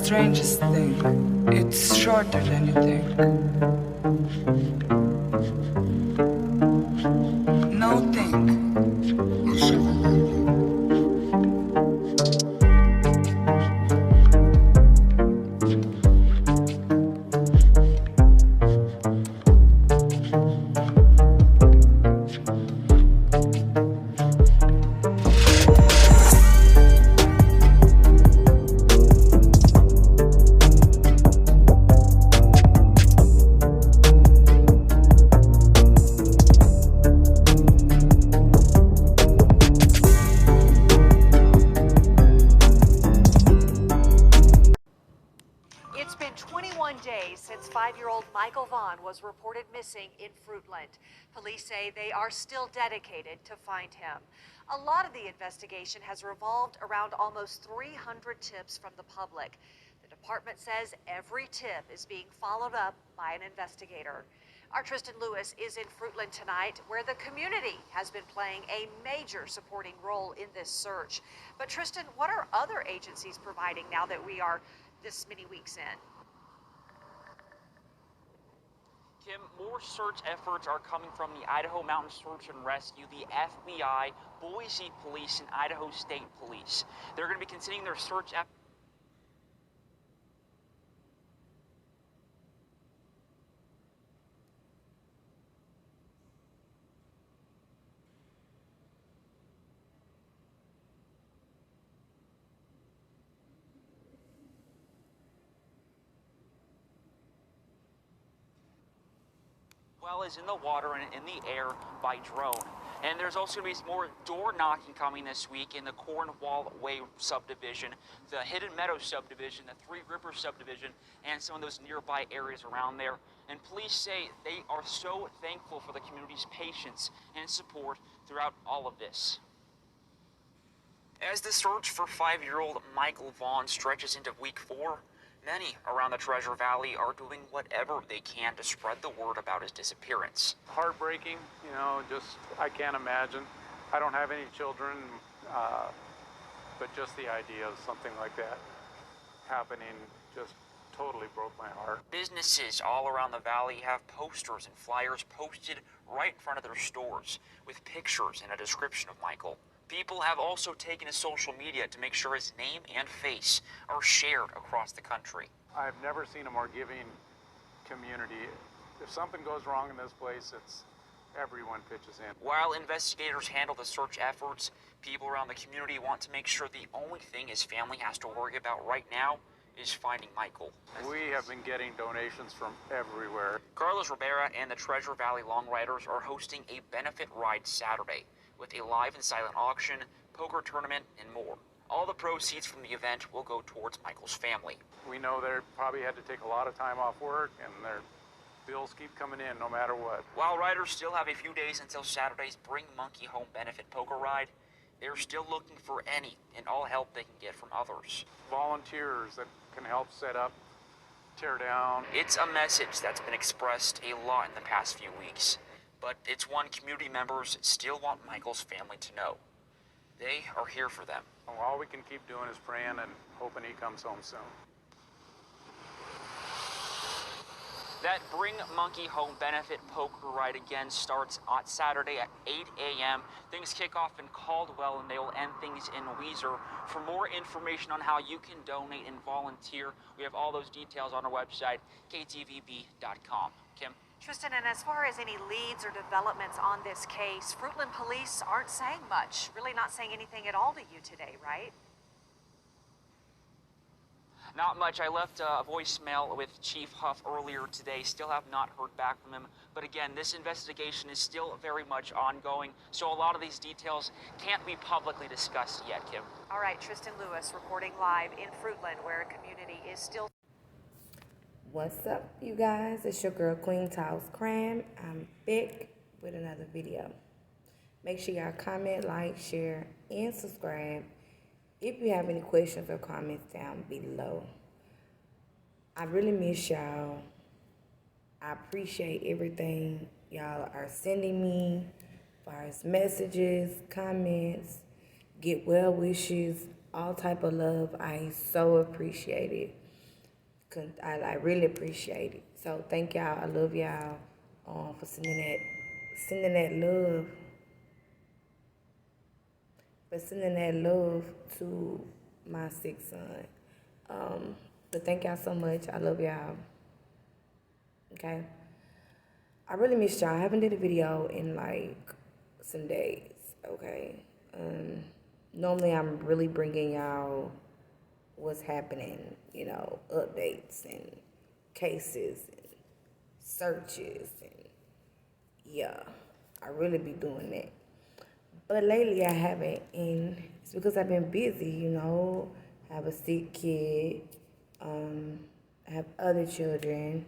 strangest thing. It's shorter than you think. No think. It's been 21 days since 5-year-old Michael Vaughan was reported missing in Fruitland. Police say they are still dedicated to find him. A lot of the investigation has revolved around almost 300 tips from the public. The department says every tip is being followed up by an investigator. Our Tristan Lewis is in Fruitland tonight, where the community has been playing a major supporting role in this search. But Tristan, what are other agencies providing now that we are this many weeks in? Kim, more search efforts are coming from the Idaho Mountain Search and Rescue, the FBI, Boise Police, and Idaho State Police. They're going to be continuing their search efforts. Well as in the water and in the air by drone. And there's also going to be more door knocking coming this week in the Cornwall Way subdivision, the Hidden Meadow subdivision, the Three Rivers subdivision, and some of those nearby areas around there. And police say they are so thankful for the community's patience and support throughout all of this. As the search for 5-year-old Michael Vaughan stretches into week 4, many around the Treasure Valley are doing whatever they can to spread the word about his disappearance. Heartbreaking, I can't imagine. I don't have any children, but just the idea of something like that happening just totally broke my heart. Businesses all around the valley have posters and flyers posted right in front of their stores with pictures and a description of Michael. People have also taken to social media to make sure his name and face are shared across the country. I've never seen a more giving community. If something goes wrong in this place, it's everyone pitches in. While investigators handle the search efforts, people around the community want to make sure the only thing his family has to worry about right now is finding Michael. We have been getting donations from everywhere. Carlos Rivera and the Treasure Valley Long Riders are hosting a benefit ride Saturday with a live and silent auction, poker tournament, and more. All the proceeds from the event will go towards Michael's family. We know they probably had to take a lot of time off work, and their bills keep coming in no matter what. While riders still have a few days until Saturday's Bring Monkey Home benefit poker ride, they're still looking for any and all help they can get from others. Volunteers that can help set up, tear down. It's a message that's been expressed a lot in the past few weeks, but it's one community members still want Michael's family to know. They are here for them. All we can keep doing is praying and hoping he comes home soon. That Bring Monkey Home benefit poker ride again starts on Saturday at 8 a.m. Things kick off in Caldwell and they will end things in Weiser. For more information on how you can donate and volunteer, we have all those details on our website, ktvb.com. Kim? Tristan, and as far as any leads or developments on this case, Fruitland police aren't saying much, really not saying anything at all to you today, right? Not much. I left a voicemail with Chief Huff earlier today. Still have not heard back from him. But again, this investigation is still very much ongoing, so a lot of these details can't be publicly discussed yet, Kim. All right, Tristan Lewis reporting live in Fruitland, where a community is still... What's up, you guys? It's your girl, Queen Tiles Cram. I'm back with another video. Make sure y'all comment, like, share, and subscribe. If you have any questions or comments down below. I really miss y'all. I appreciate everything y'all are sending me as far as messages, comments, get well wishes, all type of love. I so appreciate it. I really appreciate it. So thank y'all. I love y'all for sending that love, to my sick son. But thank y'all so much. I love y'all. Okay. I really missed y'all. I haven't did a video in like some days. Okay. Normally I'm really bringing y'all what's happening, updates and cases and searches, and yeah, I really be doing that. But lately I haven't, and it's because I've been busy, I have a sick kid, I have other children,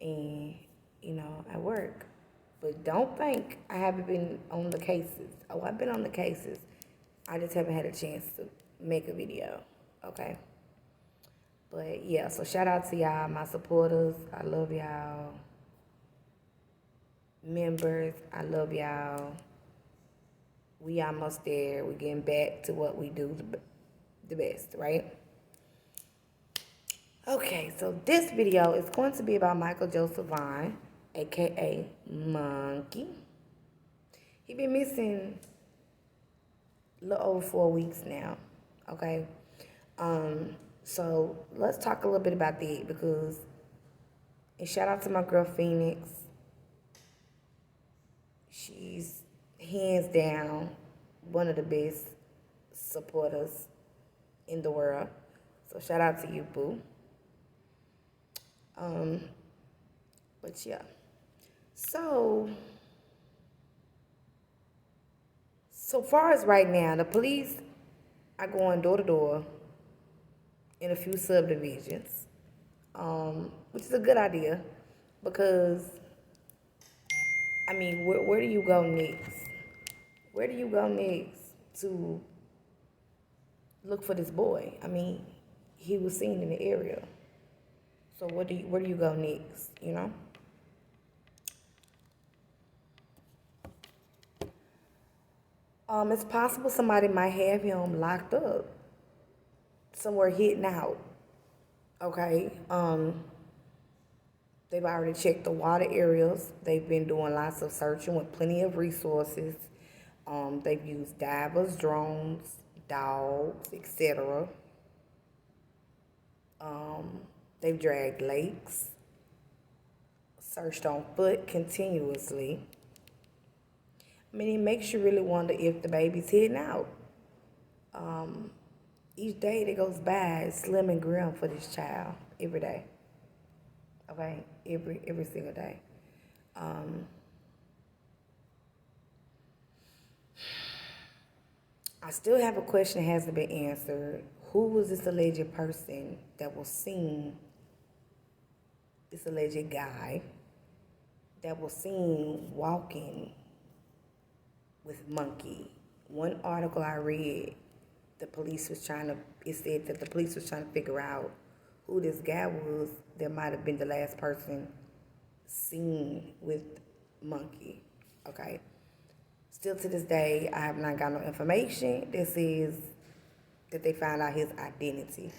and, I work. But don't think I haven't been on the cases. Oh, I've been on the cases. I just haven't had a chance to make a video, okay? But yeah, so shout out to y'all, my supporters. I love y'all. Members, I love y'all. We almost there. We're getting back to what we do the best, right? Okay, so this video is going to be about Michael Joseph Vaughan, aka Monkey. He been missing a little over 4 weeks now, okay? So let's talk a little bit about that, because, and shout out to my girl Phoenix. She's hands down one of the best supporters in the world. So shout out to you, boo. But yeah. So far as right now, the police are going door to door in a few subdivisions, which is a good idea, because, I mean, where do you go next? Where do you go next to look for this boy? I mean, he was seen in the area. So where do you go next, It's possible somebody might have him locked up somewhere hidden out. Okay. They've already checked the water areas. They've been doing lots of searching with plenty of resources. They've used divers, drones, dogs, etc. They've dragged lakes, searched on foot continuously. I mean, it makes you really wonder if the baby's hidden out. Each day that goes by is slim and grim for this child, every day. Okay, every single day. I still have a question that hasn't been answered. Who was this alleged person that was seen, this alleged guy, that was seen walking with Monkey? One article I read, it said that the police was trying to figure out who this guy was that might have been the last person seen with Monkey, okay? Still to this day, I have not got no information that says that they found out his identity,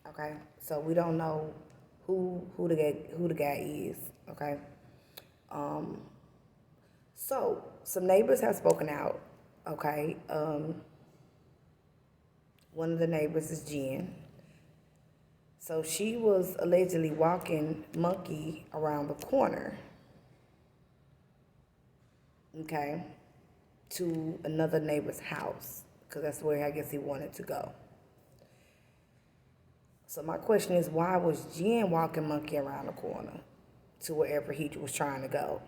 okay? So we don't know who the guy is, okay? So some neighbors have spoken out, okay? One of the neighbors is Jen. So she was allegedly walking Monkey around the corner, okay, to another neighbor's house, because that's where I guess he wanted to go. So my question is, why was Jen walking Monkey around the corner to wherever he was trying to go?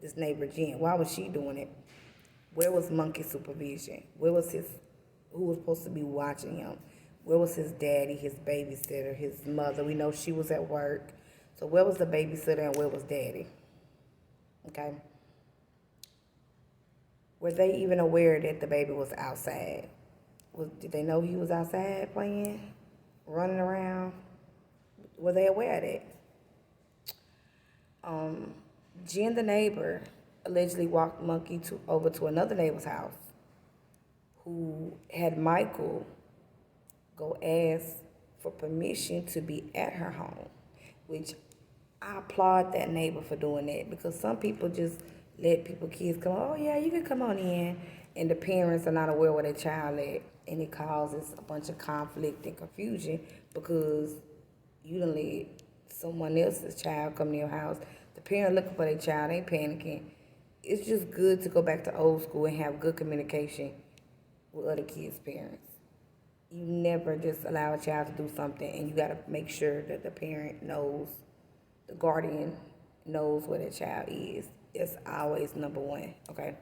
This neighbor Jen, why was she doing it? Where was Monkey's supervision? Who was supposed to be watching him? Where was his daddy, his babysitter, his mother? We know she was at work. So where was the babysitter and where was daddy? Okay. Were they even aware that the baby was outside? Did they know he was outside playing, running around? Were they aware of that? Jen, the neighbor, allegedly walked Monkey over to another neighbor's house, who had Michael go ask for permission to be at her home, which I applaud that neighbor for doing that, because some people just let kids come. Oh yeah, you can come on in, and the parents are not aware where their child at, and it causes a bunch of conflict and confusion because you done let someone else's child come to your house. The parent looking for their child, ain't panicking. It's just good to go back to old school and have good communication with other kids' parents. You never just allow a child to do something, and you got to make sure that the parent knows, the guardian knows where the child is. It's always number one, okay?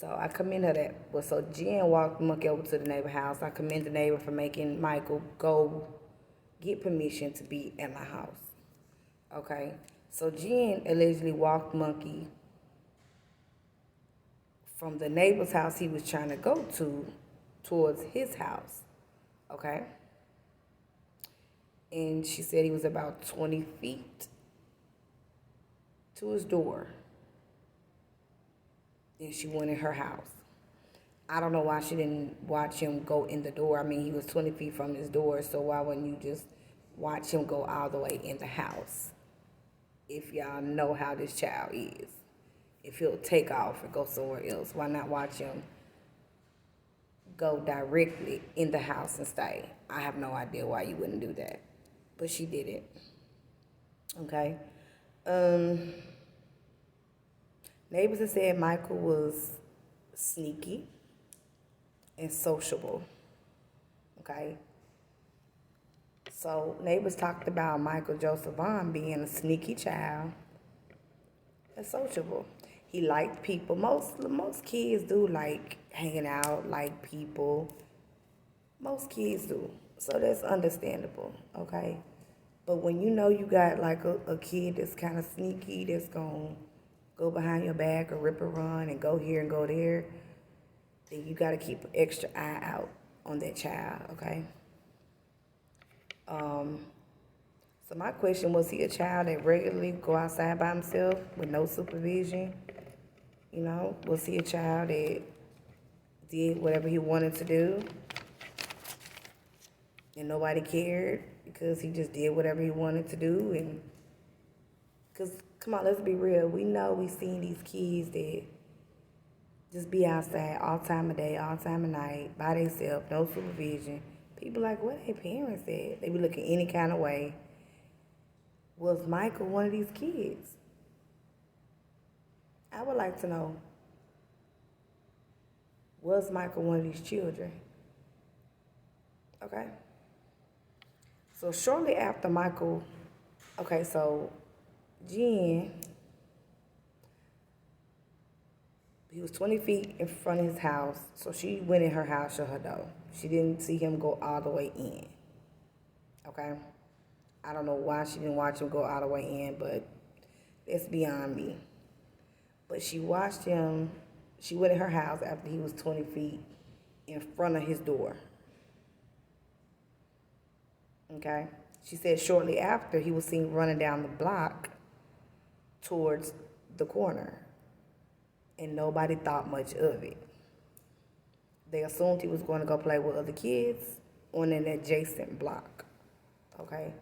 So I commend her that. Well, so Jen walked the monkey over to the neighbor house. I commend the neighbor for making Michael go get permission to be at my house, okay? So Jen allegedly walked monkey from the neighbor's house he was trying to go to towards his house, okay? And she said he was about 20 feet to his door. And she went in her house. I don't know why she didn't watch him go in the door. I mean, he was 20 feet from his door, so why wouldn't you just watch him go all the way in the house? If y'all know how this child is. If he'll take off and go somewhere else, why not watch him go directly in the house and stay? I have no idea why you wouldn't do that. But she did it. Okay. Neighbors have said Michael was sneaky and sociable. Okay. So neighbors talked about Michael Joseph Vaughan being a sneaky child and sociable. He liked people. Most kids do like hanging out, like people. Most kids do. So that's understandable, okay? But when you know you got like a kid that's kind of sneaky, that's going to go behind your back or rip and run and go here and go there, then you got to keep an extra eye out on that child, okay? So my question was, he a child that regularly go outside by himself with no supervision? You know, was he a child that did whatever he wanted to do and nobody cared because he just did whatever he wanted to do? And because, come on, let's be real. We know we seen these kids that just be outside all time of day, all time of night, by themselves, no supervision. People like, what their parents at? They be looking any kind of way. Was Michael one of these kids? I would like to know, was Michael one of these children? Okay. So shortly after Michael, okay, so Jen, he was 20 feet in front of his house, so she went in her house, shut her door. She didn't see him go all the way in, okay? I don't know why she didn't watch him go all the way in, but that's beyond me. But she watched him, she went in her house after he was 20 feet in front of his door. Okay? She said shortly after, he was seen running down the block towards the corner. And nobody thought much of it. They assumed he was going to go play with other kids on an adjacent block. Okay?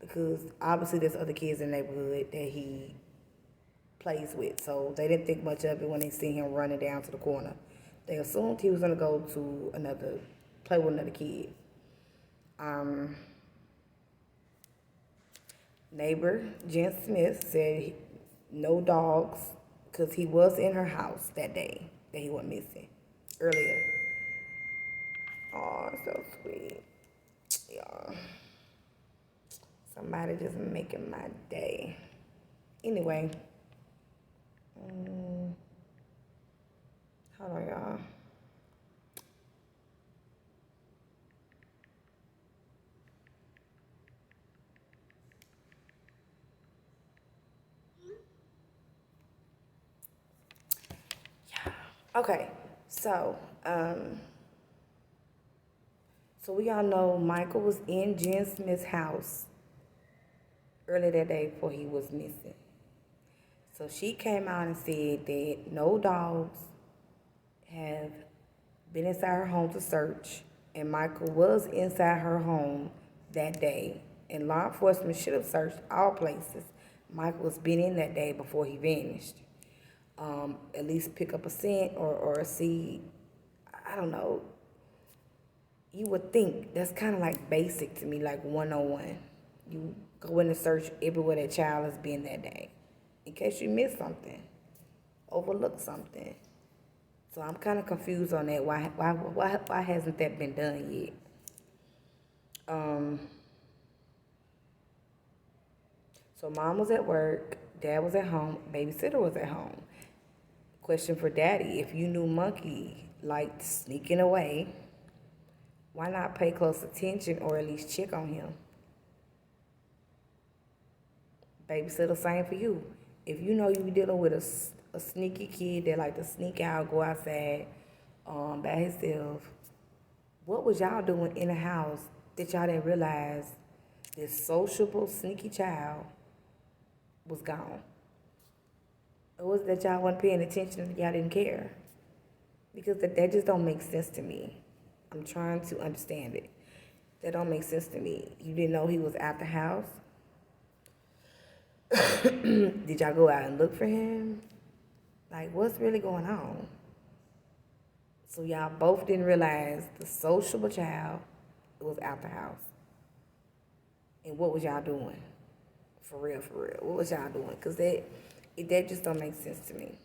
Because obviously there's other kids in the neighborhood that he plays with. So they didn't think much of it when they seen him running down to the corner. They assumed he was going to go to play with another kid. Neighbor Jen Smith said no dogs, because he was in her house that day that he went missing earlier. Oh, so sweet. Y'all. Somebody just making my day. Anyway. Hold on, y'all. Okay, so we all know Michael was in Jen Smith's house earlier that day before he was missing. So she came out and said that no dogs have been inside her home to search, and Michael was inside her home that day, and law enforcement should have searched all places Michael was been in that day before he vanished. At least pick up a scent or see, I don't know. You would think that's kind of like basic to me, like 101. You go in and search everywhere that child has been that day in case you missed something, overlooked something. So I'm kind of confused on that. Why hasn't that been done yet? So mom was at work, dad was at home, babysitter was at home. Question for daddy: if you knew Monkey liked sneaking away, why not pay close attention or at least check on him? Babysitter, same for you. If you know you be dealing with a sneaky kid that like to sneak out, go outside by himself, what was y'all doing in the house that y'all didn't realize this sociable, sneaky child was gone? Or was it that y'all wasn't paying attention and y'all didn't care? Because that just don't make sense to me. I'm trying to understand it. That don't make sense to me. You didn't know he was at the house? Did y'all go out and look for him? Like, what's really going on? So y'all both didn't realize the sociable child was out the house. And what was y'all doing? For real, for real. What was y'all doing? Because that just don't make sense to me.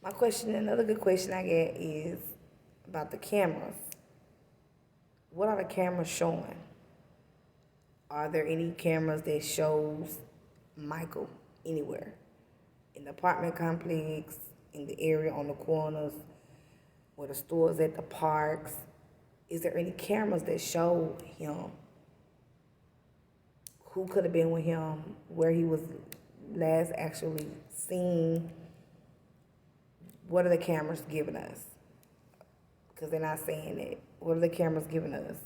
My question, another good question I get is about the cameras. What are the cameras showing? Are there any cameras that shows Michael anywhere? In the apartment complex, in the area on the corners, where the stores at the parks? Is there any cameras that show him? Who could have been with him? Where he was last actually seen? What are the cameras giving us? Because they're not saying it. What are the cameras giving us?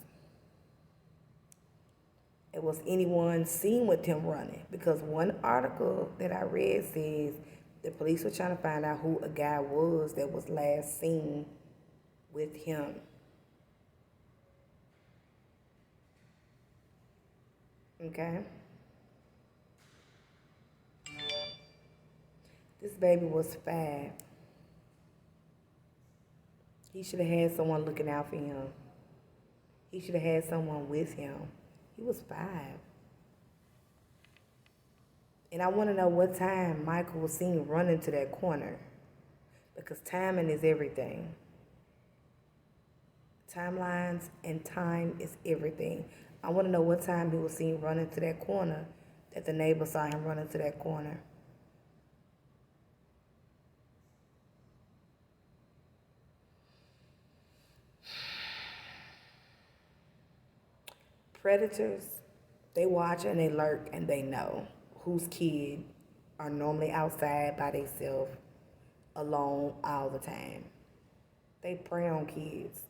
And was anyone seen with him running? Because one article that I read says the police were trying to find out who a guy was that was last seen with him. Okay? This baby was 5. He should have had someone looking out for him. He should have had someone with him. He was 5. And I want to know what time Michael was seen running to that corner. Because timing is everything. Timelines and time is everything. I want to know what time he was seen running to that corner, that the neighbor saw him running to that corner. Predators, they watch and they lurk and they know whose kids are normally outside by themselves, alone all the time. They prey on kids.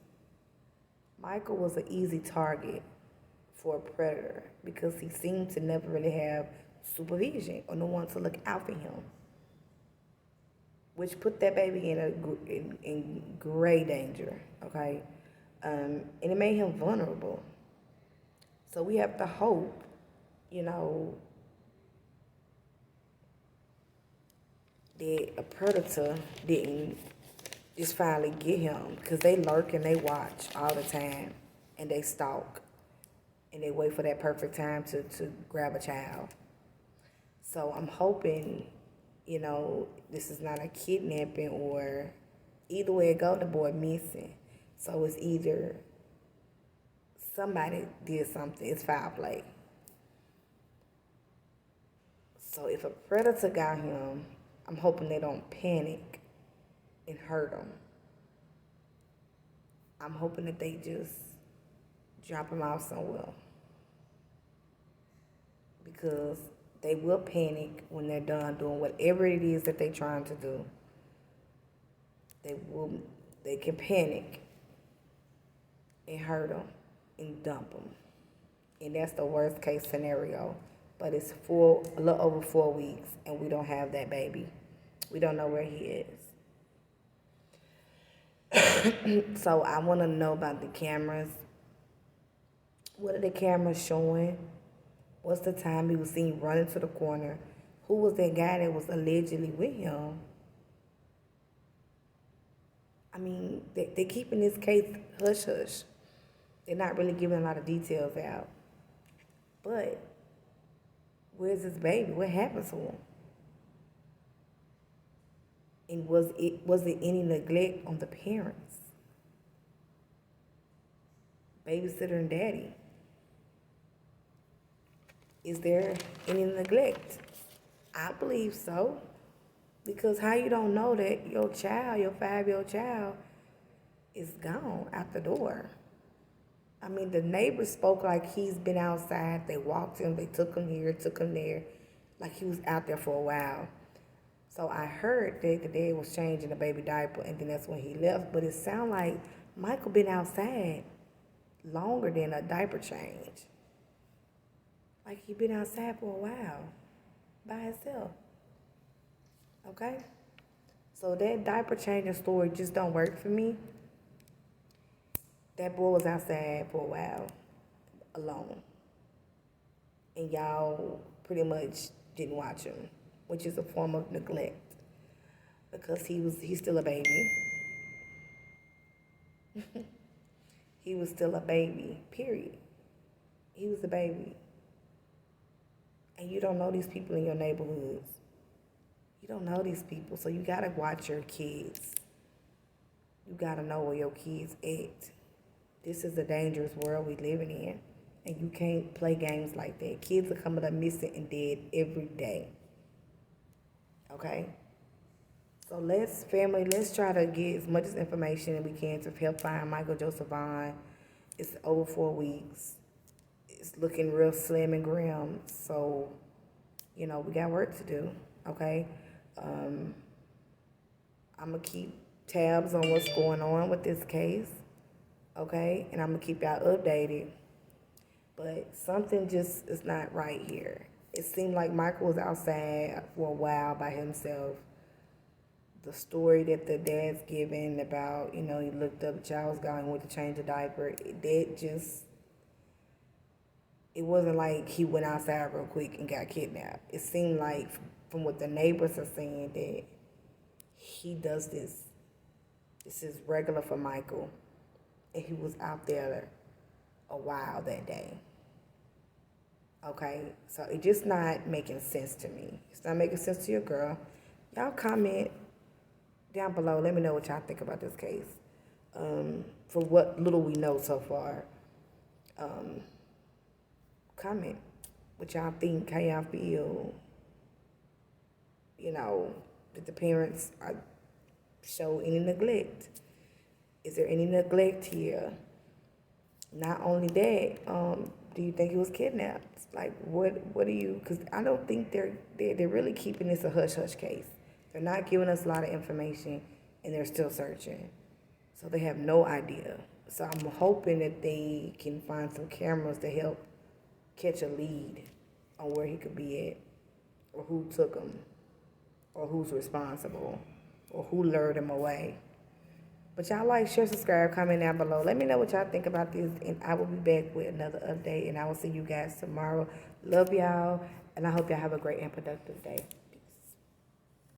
Michael was an easy target for a predator because he seemed to never really have supervision or no one to look out for him, which put that baby in great danger, okay? And it made him vulnerable. So we have to hope, that a predator didn't just finally get him, because they lurk and they watch all the time and they stalk and they wait for that perfect time to grab a child. So I'm hoping, this is not a kidnapping, or either way it go, the boy missing. So it's either somebody did something, it's foul play. So if a predator got him, I'm hoping they don't panic and hurt him. I'm hoping that they just drop him off somewhere. Because they will panic when they're done doing whatever it is that they're trying to do. They can panic and hurt them and dump them. And that's the worst case scenario but it's a little over 4 weeks, and we don't have that baby. We don't know where he is. So I want to know about the cameras. What are the cameras showing? What's the time he was seen running to the corner? Who was that guy that was allegedly with him? I mean, they're keeping this case hush-hush. They're not really giving a lot of details out. But where's his baby? What happened to him? And was it any neglect on the parents? Babysitter and daddy? Is there any neglect? I believe so. Because how you don't know that your 5-year-old child, is gone out the door? I mean, the neighbors spoke like he's been outside. They walked him, they took him here, took him there, like he was out there for a while. So I heard that the dad was changing the baby diaper, and then that's when he left. But it sounded like Michael been outside longer than a diaper change. Like he been outside for a while by himself. Okay? So that diaper changing story just don't work for me. That boy was outside for a while, alone. And y'all pretty much didn't watch him, which is a form of neglect. Because he's still a baby. He was still a baby, period. He was a baby. And you don't know these people in your neighborhoods. You don't know these people, so you gotta watch your kids. You gotta know where your kids at. This is a dangerous world we living in, and you can't play games like that. Kids are coming up missing and dead every day. Okay? So let's try to get as much information as we can to help find Michael Joseph Vaughan. It's over 4 weeks. It's looking real slim and grim, so, we got work to do, okay? I'm going to keep tabs on what's going on with this case, okay? And I'm going to keep y'all updated. But something just is not right here. It seemed like Michael was outside for a while by himself. The story that the dad's giving about, he looked up, the child was gone, went to change the diaper, it wasn't like he went outside real quick and got kidnapped. It seemed like, from what the neighbors are saying, that he does this. This is regular for Michael. And he was out there a while that day. Okay? So it's just not making sense to me. It's not making sense to your girl. Y'all comment down below. Let me know what y'all think about this case. For what little we know so far. Comment what y'all think, how y'all feel. Did the parents show any neglect? Is there any neglect here? Not only that, do you think he was kidnapped? Like, what do you? Because I don't think they're really keeping this a hush-hush case. They're not giving us a lot of information, and they're still searching. So they have no idea. So I'm hoping that they can find some cameras to help catch a lead on where he could be at, or who took him, or who's responsible, or who lured him away. But y'all like, share, subscribe, comment down below. Let me know what y'all think about this, and I will be back with another update, and I will see you guys tomorrow. Love y'all, and I hope y'all have a great and productive day.